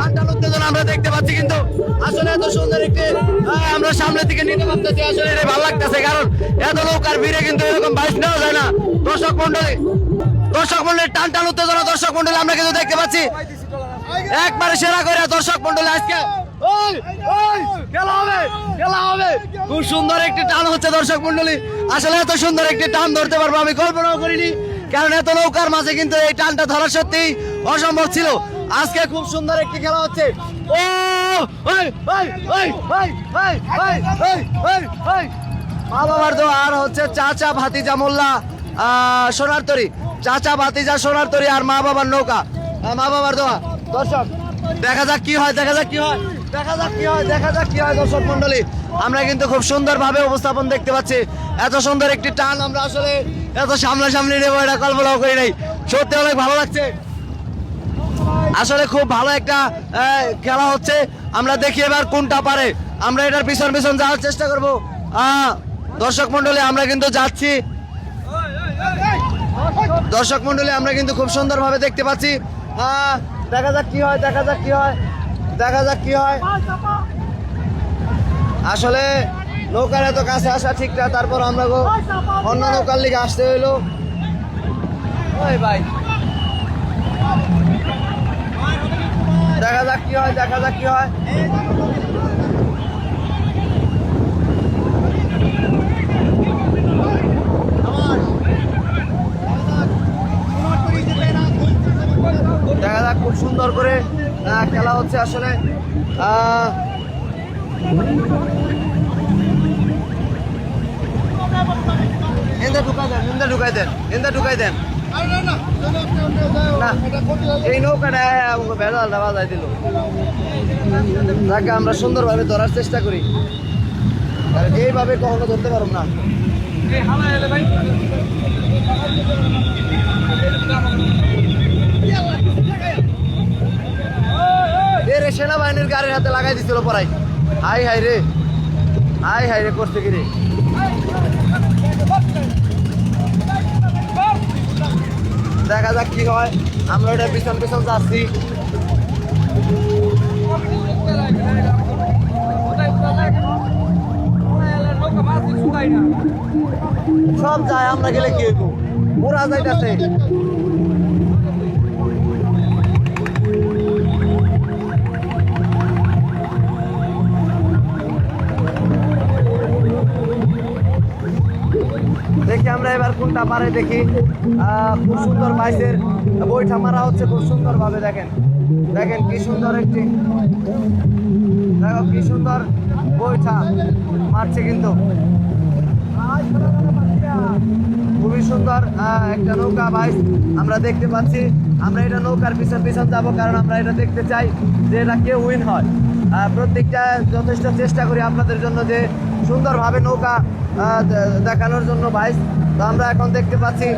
টান টান উত্তেজনা আমরা দেখতে পাচ্ছি, কিন্তু আসলে এত সুন্দর একটি আমরা সামনে থেকে নিতে পারতেছি। আসলে এটা ভালো লাগতেছে, কারণ এত নৌকার ভিড়ে কিন্তু এরকম বাইক নেওয়া যায় না। দর্শক মন্ডলী টান টান উত্তেজনা, দর্শক মন্ডলী আমরা কিন্তু দেখতে পাচ্ছি একবারে সেরা করে দর্শক মন্ডলী আজকে খেলা হবে। খুব সুন্দর একটি টান হচ্ছে দর্শক মন্ডলী। আসলে এত সুন্দর একটি টান ধরতে পারবো আমি কল্পনাও করিনি, কারণ এত নৌকার মাঝে কিন্তু এই টানটা ধরা সত্যি অসম্ভব ছিল। আজকে খুব সুন্দর একটি খেলা হচ্ছে। মা বাবার দোয়া আর হচ্ছে চাচা ভাতিজা মোল্লা সোনার তরী, চাচা ভাতিজা সোনার তরী আর মা বাবার নৌকা, মা বাবার দোয়া। দর্শক দেখা যাক কি হয়, দর্শক মন্ডলী আমরা কিন্তু খুব সুন্দর ভাবে উপস্থাপন দেখতে পাচ্ছি। এত সুন্দর একটি টান আমরা আসলে এত সামনাসামনি নেবো এটা কল্পনাও করি নাই। সত্যি অনেক ভালো লাগছে, আসলে খুব ভালো একটা খেলা হচ্ছে। আমরা দেখি এবার কোনটা পারে, আমরা এটার পিছন যাওয়ার চেষ্টা করবো। দর্শক মন্ডলী আমরা কিন্তু যাচ্ছি, দর্শক মন্ডলী আমরা কিন্তু খুব সুন্দর ভাবে দেখতে পাচ্ছি। দেখা যাক কি হয়। আসলে নৌকার এত কাছে আসা ঠিক না, তারপর আমরা অন্য নৌকার লিগে আসতে হইলো। ভাই দেখা যাক কি হয়। দেখা যাক, খুব সুন্দর করে খেলা হচ্ছে আসলে। ঢুকাই দেন না, এই নৌকাটা ভেজালটা বাজাই দিল। তাকে আমরা সুন্দরভাবে ধরার চেষ্টা করি, এইভাবে কখনো ধরতে পারব না। সেনাবাহিনীর গাড়ির হাতে লাগাই দিছিল পড়াই। হাই হাই রে করছে কি রে। দেখা যাক কি হয়, আমরা এটা পিছন যাচ্ছি। সব যায়, আমরা গেলে কি হইব, ওরা যাইতেছে। দেখি আমরা এবার কোনটা পারে দেখি। খুব সুন্দর বাইসের বইটা মারা হচ্ছে খুব সুন্দর ভাবে। দেখেন কি সুন্দর কি সুন্দর বইটা মারছে, কিন্তু খুবই সুন্দর একটা নৌকা বাইস আমরা দেখতে পাচ্ছি। আমরা এটা নৌকার পিছন যাবো, কারণ আমরা এটা দেখতে চাই যে এটা কে উইন হয়। প্রত্যেকটা যথেষ্ট চেষ্টা করি আপনাদের জন্য যে সুন্দরভাবে নৌকা দেখানোর জন্য বাইস। তো আমরা এখন দেখতে পাচ্ছি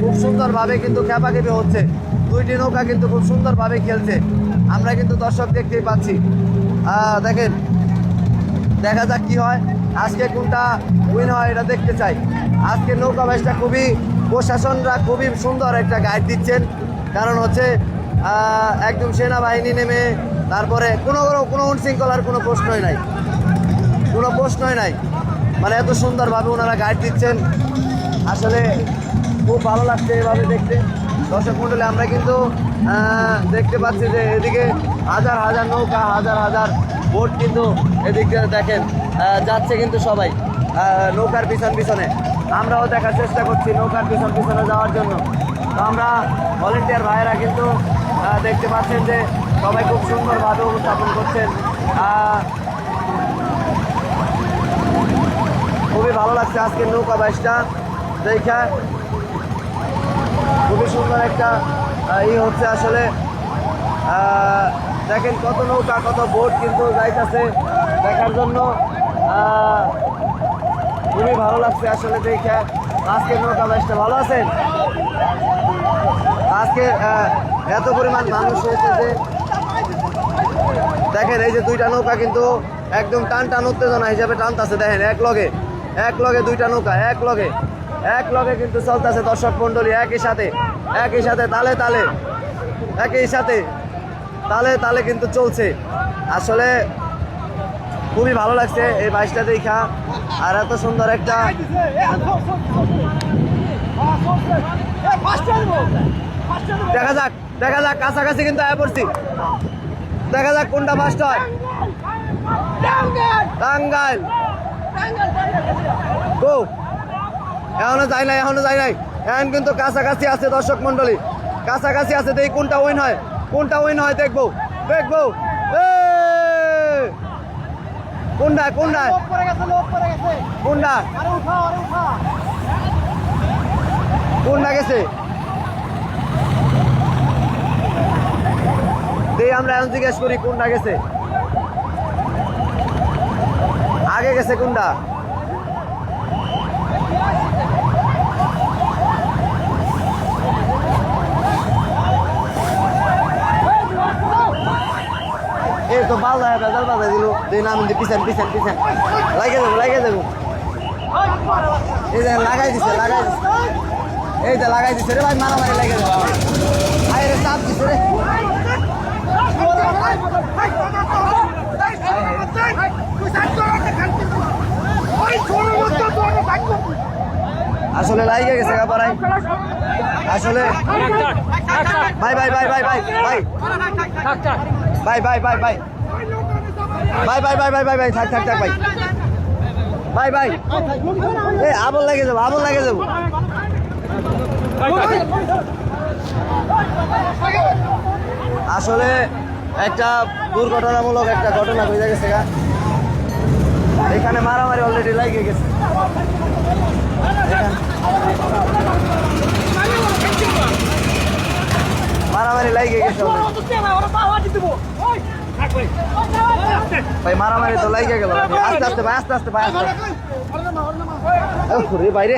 খুব সুন্দরভাবে কিন্তু খেপাখেপি হচ্ছে, দুইটি নৌকা কিন্তু খুব সুন্দরভাবে খেলছে। আমরা কিন্তু দর্শক দেখতেই পাচ্ছি। দেখেন, দেখা যাক কি হয়, আজকে কোনটা উইন হয় এটা দেখতে চাই। আজকে নৌকা বাইসটা প্রশাসনরা খুবই সুন্দর একটা গাইড দিচ্ছেন, কারণ হচ্ছে একদম সেনাবাহিনী নেমে তারপরে কোনো উনশৃঙ্খলার কোনো প্রশ্নই নাই, মানে এত সুন্দরভাবে ওনারা গাইড দিচ্ছেন। আসলে খুব ভালো লাগছে এভাবে দেখতে। দর্শক মন্ডলী আমরা কিন্তু দেখতে পাচ্ছি যে এদিকে হাজার নৌকা, হাজার বোট কিন্তু এদিকে দেখেন যাচ্ছে, কিন্তু সবাই নৌকার পিছনে। আমরাও দেখার চেষ্টা করছি নৌকার পিছনে যাওয়ার জন্য। তো আমরা ভলেন্টিয়ার ভাইয়েরা কিন্তু দেখতে পাচ্ছেন যে সবাই খুব সুন্দরভাবে উপস্থাপন করছেন। খুবই ভালো লাগছে আজকের নৌকা বাইসটা দেখা, খুবই সুন্দর একটা হচ্ছে আসলে। দেখেন কত নৌকা, কত বোট কিন্তু যাইতেছে দেখার জন্য। খুবই ভালো লাগছে আসলে দেখা আজকের নৌকা বাইসটা। ভালো আছেন? আজকে এত পরিমাণ মানুষ হয়েছে যে দেখেন এই যে দুইটা নৌকা কিন্তু একদম টান উত্তেজনা হিসাবে টানতেছে। দেখেন এক লগে দুইটা নৌকা এক লগে কিন্তু চলতেছে। দর্শক মন্ডলী একই সাথে তালে একই সাথে তাহলে তাহলে কিন্তু চলছে। আসলে খুবই ভালো লাগছে এই বাইশটা দেখা, আর এত সুন্দর একটা দেখা যাক দেখা যাক কাছাকাছি কিন্তু আয়া পড়ছি, দেখা যাক কোনটা ফার্স্ট হয়। টাঙ্গাইল গো, এখনো যাই নাই এখনো যাই নাই, এখন কিন্তু কাছাকাছি আছে দর্শক মন্ডলী, কাছাকাছি আছে। দেখি কোনটা উইন হয়, কোনটা উইন হয় দেখবো দেখবো। কোনটা কোনটা কোনটা কোনটা গেছে দেখি, আমরা এখন জিজ্ঞেস করি কোনটা গেছে, আগে গেছে কোনটা। এই তো বাজায় বেজাল বাজায় দিল, দুই নাম পিছান পিছান পিছান লাগে যাবো লাগে যাবো। এই যে লাগাই দিছে লাগাই দিছে, এই যে লাগাই দিছে রে ভাই, মারামারি লাগে যাবো। আয় রে চাপ দিছে রে, আসলে লাইগে গেছে পাড়াই আসলে। ভাই ভাই ভাই ভাই ভাই ভাই ভাই ভাই ভাই ভাই ভাই ভাই ভাই ভাই ভাই ভাই থাক থাক থাক ভাই ভাই ভাই, এই আবল লাগে যাবো আবল লাগে যাবো। আসলে একটা দুর্ঘটনামূলক একটা ঘটনা হয়ে গেছে গা, এখানে মারামারি অলরেডি লাগে গেছে। মারামারি লাগে গেছে ভাই, মারামারি তো লাগে গেল। আস্তে আস্তে ভাই আস্তে আস্তে ভাই আস্তে বাইরে।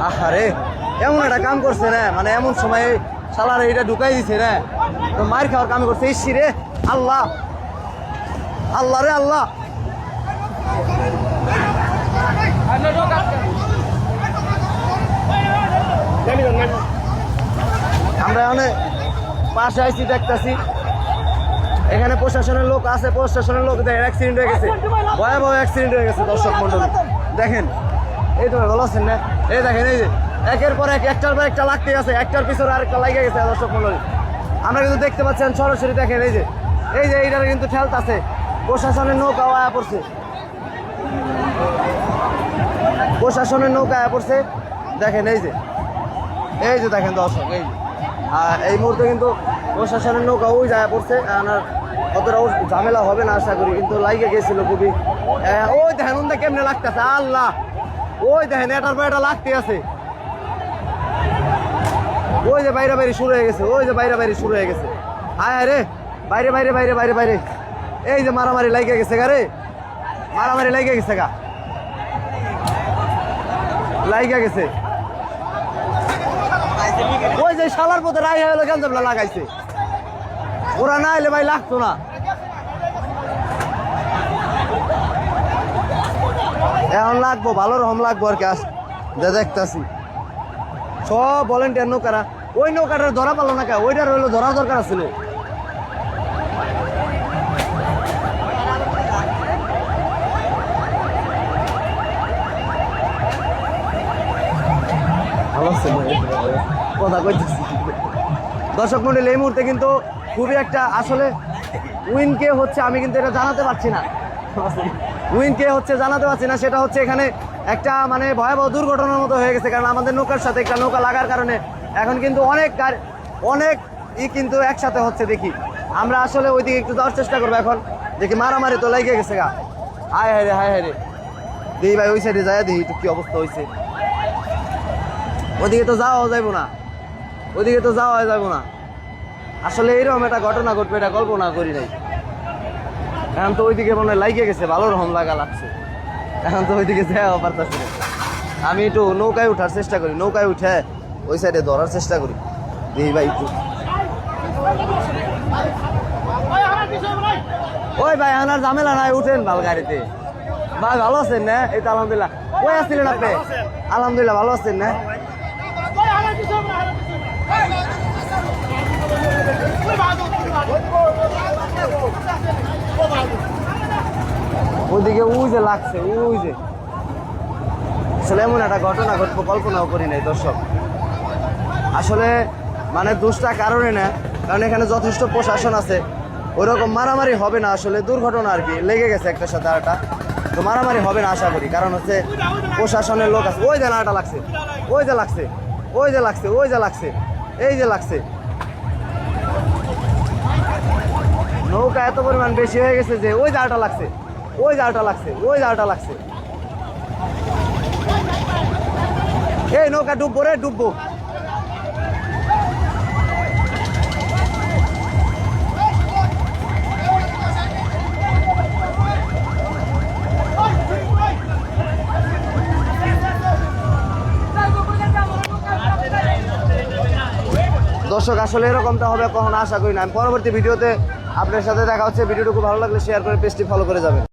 আহারে এমন একটা কাম করছে না, মানে এমন সময় শালার এটা ঢুকাই দিছে না, তো মার খাওয়ার কাম করছে। ইসি রে আল্লাহ আল্লাহ রে আল্লাহ। আমরা অনেক পাশে আইসি দেখতেছি, এখানে প্রশাসনের লোক আছে, প্রশাসনের লোক দেখেন অ্যাক্সিডেন্ট হয়ে গেছে, ভয়াবহ অ্যাক্সিডেন্ট হয়ে গেছে দর্শক মন্ডলী। দেখেন এই তো ভালো আছেন না, এই দেখেন এই যে একের পর এক একটার পর একটা লাগতে আছে, একটার পিছনে আরেকটা লাগে গেছে দর্শক মন্ডলী। আমরা কিন্তু দেখতে পাচ্ছেন সরাসরি, দেখেন এই যে এইটার কিন্তু ঠেলতাছে, প্রশাসনের নৌকা আয়া পড়ছে, প্রশাসনের নৌকা আয়া পড়ছে। দেখেন এই যে দেখেন দর্শক, এই আর এই মুহূর্তে কিন্তু প্রশাসনের নৌকা ওই জায়গা পড়ছে, আর অতটা ঝামেলা হবে না আশা করি, কিন্তু লাইগে গেছিল খুবই। ওই দেখেন ওনটা কেমনে লাগতেছে আল্লাহ, ওই দেখেন এটার পর এটা লাগতে আছে, ওই যে বাইরে বাইরে শুরু হয়ে গেছে, ওই যে বাইরে বাইরে শুরু হয়ে গেছে। হায় রে বাইরে বাইরে বাইরে বাইরে বাইরে, এই যে মারামারি লাগে গেছে গা রে, মারামারি লাগে গেছে গা, লাইগা গেছে। ওই যে শালার পথে রায় হয়ে কেন লাগাইছে, ওরা না এলে ভাই লাগতো না। এখন লাগবো ভালো রকম লাগবো আর কি, দেখতেছি সব ভলেন্টিয়ার নৌকারা। ওই নৌকাটা ধরা পালো না কে, ওইটার হইলো ধরা দরকার ছিল। কথা কইতেছি দর্শক মন্ডলী, এই মুহূর্তে কিন্তু খুবই একটা আসলে উইন কে হচ্ছে আমি কিন্তু এটা জানাতে পারছি না, উইন কে হচ্ছে জানাতে পারছি না। সেটা হচ্ছে এখানে একটা মানে ভয়াবহ দুর্ঘটনার মতো হয়ে গেছে, কারণ আমাদের নৌকার সাথে একটা নৌকা লাগার কারণে এখন কিন্তু অনেক কিন্তু একসাথে হচ্ছে। দেখি আমরা আসলে ওইদিকে একটু যাওয়ার চেষ্টা করবো এখন, দেখি মারামারি তো লেগে গেছে গা। হায় হায় রে হায় হায় রে, দেখি ভাই ওই সাইডে যায় দেখি একটু কি অবস্থা হয়েছে। ওইদিকে তো যাওয়া যাইব না, ওইদিকে তো যাওয়া যাবো না। আসলে এইরকম একটা ঘটনা ঘটবে এটা কল্পনা করি নাই। এখন তো ওইদিকে মনে হয় লাইগে গেছে, ভালো রকম লাগা লাগছে, এখন তো ওইদিকে যাওয়া পারতেছি না। আমি একটু নৌকায় উঠার চেষ্টা করি, নৌকায় উঠে ওই সাইডে ধরার চেষ্টা করি, দেখি ভাই একটু। ওই ভাই আনার ঝামেলা নাই, উঠেন ভাল গাড়িতে। ভাই ভালো আছেন না? এই তো আলহামদুলিল্লাহ। কই আসছিলেন আপনি? আলহামদুলিল্লাহ ভালো আছেন না? ওইদিকে ওই যে লাগছে, ওই যে আসলে এমন একটা ঘটনা ঘটবো কল্পনাও করি নাই দর্শক। আসলে মানে দোষটা কারণে না, কারণ এখানে যথেষ্ট প্রশাসন আছে, ওইরকম মারামারি হবে না। আসলে দুর্ঘটনা আর কি, লেগে গেছে একটার সাথে আরেকটা, তো মারামারি হবে না আশা করি, কারণ হচ্ছে প্রশাসনের লোক আছে। ওই যে নাটা লাগছে, ওই যে লাগছে, ওই যে লাগছে, ওই যে লাগছে, এই যে লাগছে। নৌকা এত পরিমাণ বেশি হয়ে গেছে যে ওই জালটা লাগছে, ওই জালটা লাগছে, ওই জালটা লাগছে। এই নৌকা ডুববো রে, ডুববো। দর্শক আসলে এরকমটা হবে কখনো আশা করি না। আমি পরবর্তী ভিডিওতে আপনার সাথে দেখা হচ্ছে। ভিডিওটুকু ভালো লাগলে শেয়ার করে পেজটি ফলো করে যাবেন।